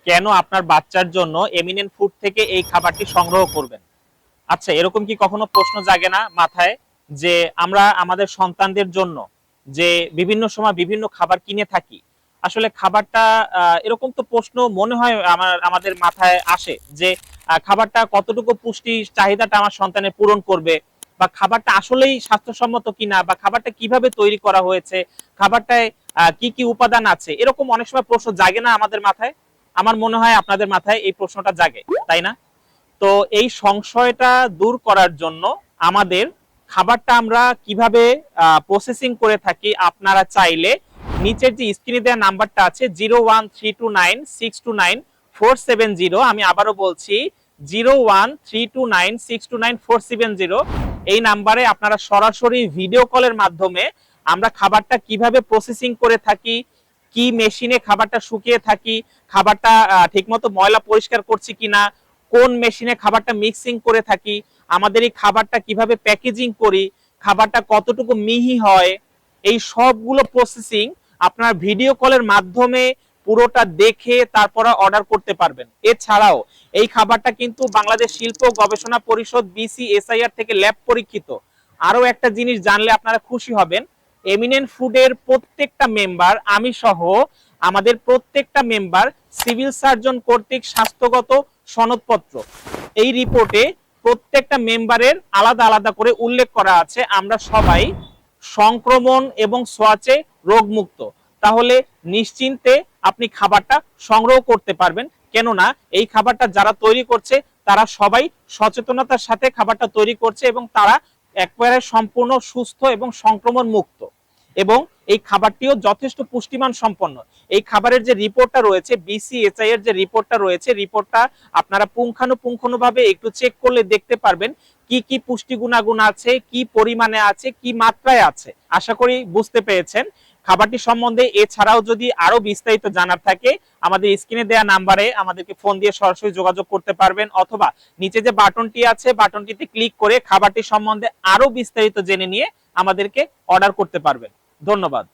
কেন আপনার বাচ্চার জন্য এমিনেন্ট ফুড থেকে এই খাবারটি সংগ্রহ করবেন? আচ্ছা, এরকম কি কখনো প্রশ্ন জাগে না মাথায় যে আমরা আমাদের সন্তানদের জন্য যে বিভিন্ন সময় বিভিন্ন খাবার কিনে থাকি, আসলে খাবারটা এরকম তো প্রশ্ন মনে হয় আমাদের মাথায় আসে যে খাবারটা কতটুকু পুষ্টি চাহিদাটা আমার সন্তানের পূরণ করবে, বা খাবারটা আসলেই স্বাস্থ্যসম্মত কিনা, বা খাবারটা কিভাবে তৈরি করা হয়েছে, খাবারটায় কি কি উপাদান আছে, এরকম অনেক সময় প্রশ্ন জাগে না আমাদের মাথায়। আমার মনে হয় আপনাদের মাথায় এই প্রশ্নটা জাগে, তাই না? তো এই সংশয়টা দূর করার জন্য আমাদের খাবারটা আমরা কিভাবে প্রসেসিং করে থাকি, আপনারা চাইলে নিচের যে স্ক্রিনে দেওয়া নাম্বারটা আছে 01329629470, আমি আবারও বলছি 01329629470, এই নাম্বারে আপনারা সরাসরি ভিডিও কলের মাধ্যমে আমরা খাবারটা কিভাবে প্রসেসিং করে থাকি, কি মেশিনে খাবারটা শুকিয়ে থাকি, খাবারটা ঠিকমতো ময়লা পরিষ্কার করছি কিনা, কোন মেশিনে খাবারটা মিক্সিং করে থাকি, আমাদের এই খাবারটা কিভাবে প্যাকেজিং করি, খাবারটা কতটুকু মিহি হয়, এই সবগুলো প্রসেসিং আপনার ভিডিও কলের মাধ্যমে পুরোটা দেখে তারপর অর্ডার করতে পারবেন। এছাড়াও এই খাবারটা কিন্তু বাংলাদেশ শিল্প গবেষণা পরিষদ BCSIR থেকে ল্যাব পরীক্ষিত। আরো একটা জিনিস জানলে আপনারা খুশি হবেন, এমিনেন্ট ফুডের প্রত্যেকটা মেম্বার, আমি সহ আমাদের প্রত্যেকটা মেম্বার সিভিল সার্জন কর্তৃক স্বাস্থ্যগত সনদপত্র। এই রিপোর্টে প্রত্যেকটা মেম্বারের আলাদা আলাদা করে উল্লেখ করা আছে আমরা সবাই সংক্রমণ এবং সোয়াচে রোগমুক্ত। তাহলে নিশ্চিন্তে আপনি খাবারটা সংগ্রহ করতে পারবেন, কেননা এই খাবারটা যারা তৈরি করছে তারা সবাই সচেতনতার সাথে খাবারটা তৈরি করছে এবং তারা একবারে সম্পূর্ণ সুস্থ এবং সংক্রমণ মুক্ত, এবং এই খাবারটিও যথেষ্ট পুষ্টিমান সম্পন্ন। এই খাবারের যে রিপোর্টটা রয়েছে, BCSI এর যে রিপোর্টটা রয়েছে, রিপোর্টটা আপনারা পুঙ্খানুপুঙ্খভাবে একটু চেক করলে দেখতে পারবেন কি কি পুষ্টি গুণাগুণ আছে, কি পরিমাণে আছে, কি মাত্রায় আছে। আশা করি বুঝতে পেরেছেন খাবারটি সম্বন্ধে। এছাড়াও যদি আরো বিস্তারিত জানার থাকে আমাদের স্ক্রিনে দেওয়া নাম্বারে আমাদেরকে ফোন দিয়ে সরাসরি যোগাযোগ করতে পারবেন, অথবা নিচে যে বাটনটি আছে বাটনটিতে ক্লিক করে খাবারটি সম্বন্ধে আরো বিস্তারিত জেনে নিয়ে আমাদেরকে অর্ডার করতে পারবেন। ধন্যবাদ।